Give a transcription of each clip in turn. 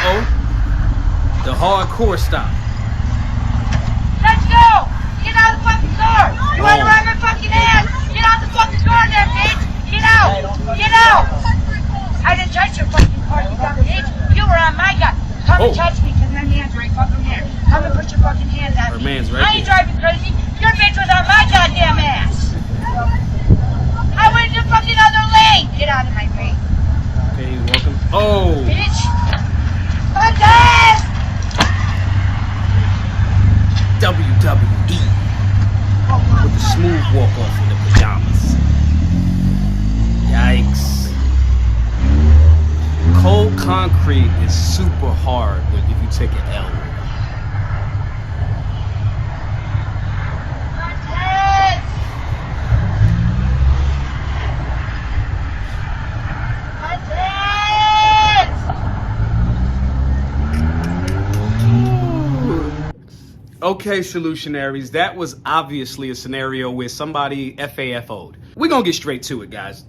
Uh-oh. The hardcore stop. Let's go! Get out of the fucking car! You run around my fucking ass! Get out the fucking car there, bitch! Get out! Get out! I didn't touch your fucking car, you dumb bitch! You were on my gun! Come and touch me, cause my man's right fucking here. Come and put your fucking hands on me. Her man's right I ain't driving crazy. Your bitch was on my goddamn ass! I went in the fucking other lane! Get out of my way. Okay, you're welcome. Oh! Bitch! Fuck WWE with the smooth walk off in the pajamas. Yikes. Cold concrete is super hard if you take an L. Okay, solutionaries, that was obviously a scenario where somebody FAFO'd. We're gonna get straight to it, guys.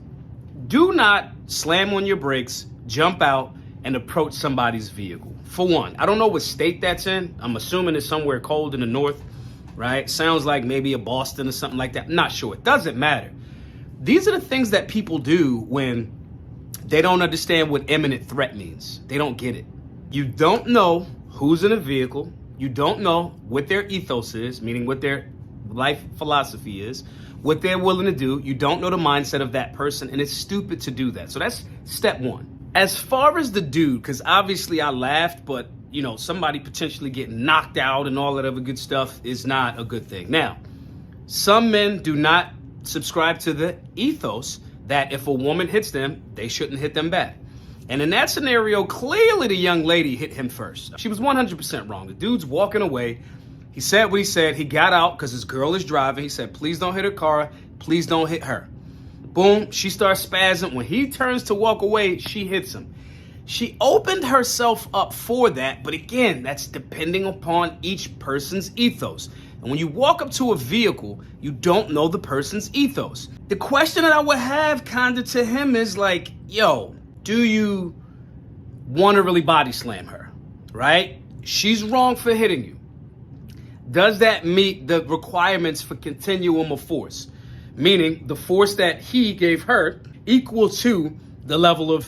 Do not slam on your brakes, jump out, and approach somebody's vehicle. For one, I don't know what state that's in. I'm assuming it's somewhere cold in the north, right? Sounds like maybe a Boston or something like that. I'm not sure. It doesn't matter. These are the things that people do when they don't understand what imminent threat means. They don't get it. You don't know who's in a vehicle. You don't know what their ethos is, meaning what their life philosophy is, what they're willing to do. You don't know the mindset of that person, and it's stupid to do that. So that's step one. As far as the dude, because obviously I laughed, but you know, somebody potentially getting knocked out and all that other good stuff is not a good thing. Now, some men do not subscribe to the ethos that if a woman hits them, they shouldn't hit them back. And in that scenario, clearly the young lady hit him first. She was 100% wrong. The dude's walking away. He said what he said. He got out because his girl is driving. He said, please don't hit her car. Please don't hit her. Boom. She starts spazzing. When he turns to walk away, she hits him. She opened herself up for that. But again, that's depending upon each person's ethos. And when you walk up to a vehicle, you don't know the person's ethos. The question that I would have kind of to him is like, yo, do you want to really body slam her, right? She's wrong for hitting you. Does that meet the requirements for continuum of force? Meaning the force that he gave her equal to the level of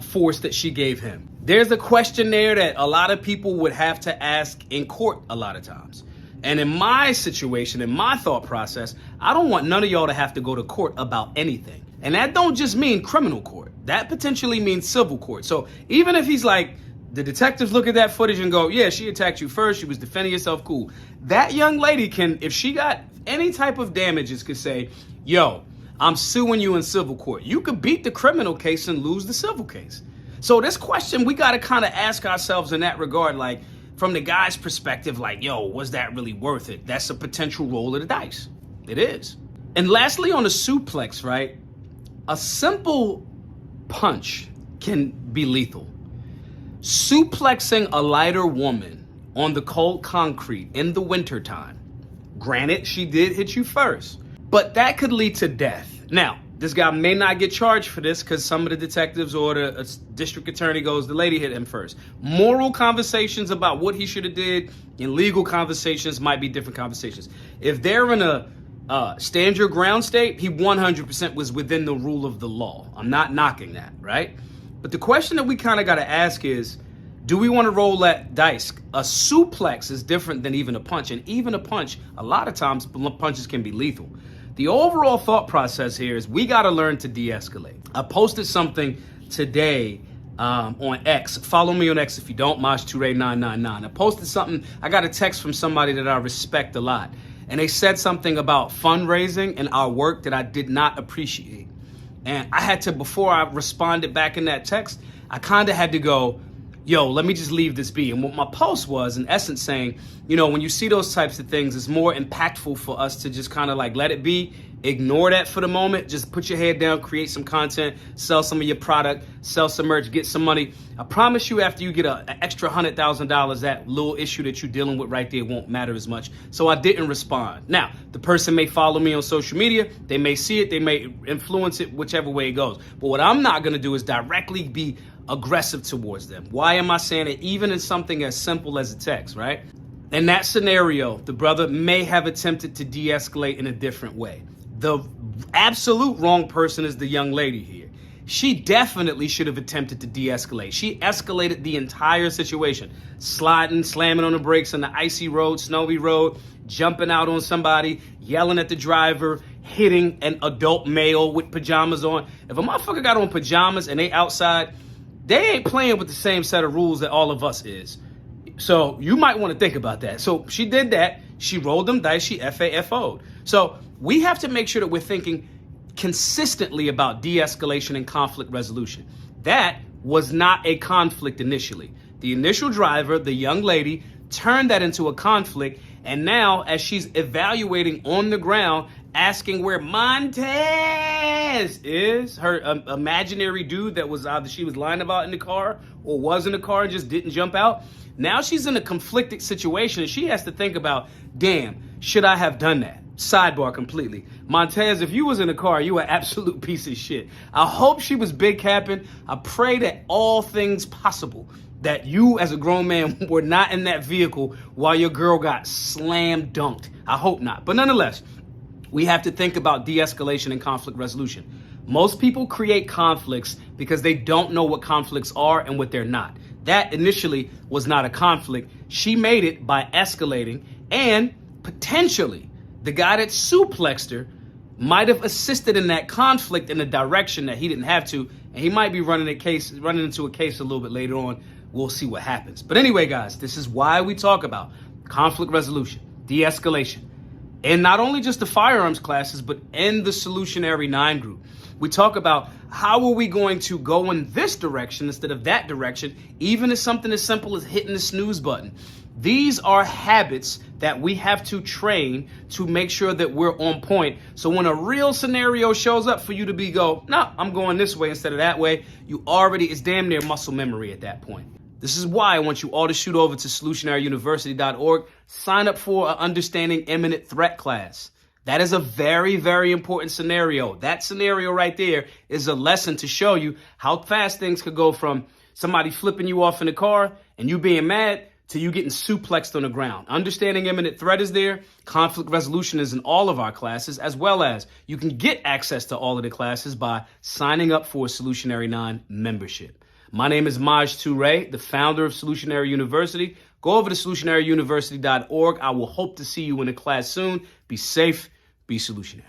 force that she gave him. There's a question there that a lot of people would have to ask in court a lot of times. And in my situation, in my thought process, I don't want none of y'all to have to go to court about anything. And that don't just mean criminal court. That potentially means civil court. So even if he's like, the detectives look at that footage and go, yeah, she attacked you first, she was defending herself, cool. That young lady can, if she got any type of damages, could say, yo, I'm suing you in civil court. You could beat the criminal case and lose the civil case. So this question, we got to kind of ask ourselves in that regard, like from the guy's perspective, like, yo, was that really worth it? That's a potential roll of the dice. It is. And lastly, on the suplex, right? A simple punch can be lethal. Suplexing a lighter woman on the cold concrete in the wintertime, granted, she did hit you first, but that could lead to death. Now, this guy may not get charged for this because some of the detectives or the district attorney goes, the lady hit him first. Moral conversations about what he should have did and legal conversations might be different conversations. If they're in a stand your ground state, he 100% was within the rule of the law. I'm not knocking that, right? But the question that we kind of got to ask is, do we want to roll that dice? A suplex is different than even a punch. And even a punch, a lot of times punches can be lethal. The overall thought process here is we got to learn to de-escalate. I posted something today on X. Follow me on X if you don't, Mosh2ray999. I posted something. I got a text from somebody that I respect a lot. And they said something about fundraising and our work that I did not appreciate. And I had to, before I responded back in that text, I kind of had to go, yo, let me just leave this be. And what my post was, in essence, saying, you know, when you see those types of things, it's more impactful for us to just kind of like let it be, Ignore that for the moment. Just put your head down, create some content, sell some of your product, sell some merch, get some money. I promise you, after you get an extra $100,000, that little issue that you're dealing with right there won't matter as much. So I didn't respond. Now, the person may follow me on social media. They may see it. They may influence it, whichever way it goes. But what I'm not going to do is directly be aggressive towards them. Why am I saying it? Even in something as simple as a text, right? In that scenario, the brother may have attempted to de-escalate in a different way. The absolute wrong person is the young lady here. She definitely should have attempted to de-escalate. She escalated the entire situation. Sliding, slamming on the brakes on the icy road, snowy road, jumping out on somebody, yelling at the driver, hitting an adult male with pajamas on. If a motherfucker got on pajamas and they outside, they ain't playing with the same set of rules that all of us is. So you might want to think about that. So she did that. She rolled them dice. She FAFO'd. So we have to make sure that we're thinking consistently about de-escalation and conflict resolution. That was not a conflict initially. The initial driver, the young lady, turned that into a conflict. And now, as she's evaluating on the ground, asking where Montez is, her imaginary dude that was either she was lying about in the car or was in the car and just didn't jump out. Now she's in a conflicted situation and she has to think about, damn, should I have done that? Sidebar completely. Montez, if you was in the car, you an absolute piece of shit. I hope she was big capping. I pray that all things possible, that you as a grown man were not in that vehicle while your girl got slam dunked. I hope not. But nonetheless, we have to think about de-escalation and conflict resolution. Most people create conflicts because they don't know what conflicts are and what they're not. That initially was not a conflict. She made it by escalating, and potentially the guy that suplexed her might have assisted in that conflict in a direction that he didn't have to, and he might be running into a case a little bit later on. We'll see what happens. But anyway, guys, this is why we talk about conflict resolution, de-escalation, and not only just the firearms classes, but in the Solutionary 9 group. We talk about how are we going to go in this direction instead of that direction, even as something as simple as hitting the snooze button. These are habits that we have to train to make sure that we're on point. So when a real scenario shows up for you to no, I'm going this way instead of that way, it's damn near muscle memory at that point. This is why I want you all to shoot over to solutionaryuniversity.org, sign up for an Understanding Imminent Threat class. That is a very, very important scenario. That scenario right there is a lesson to show you how fast things could go from somebody flipping you off in the car and you being mad to you getting suplexed on the ground. Understanding imminent threat is there. Conflict resolution is in all of our classes, as well as you can get access to all of the classes by signing up for a Solutionary 9 membership. My name is Maj Toure, the founder of Solutionary University. Go over to solutionaryuniversity.org. I will hope to see you in a class soon. Be safe, be solutionary.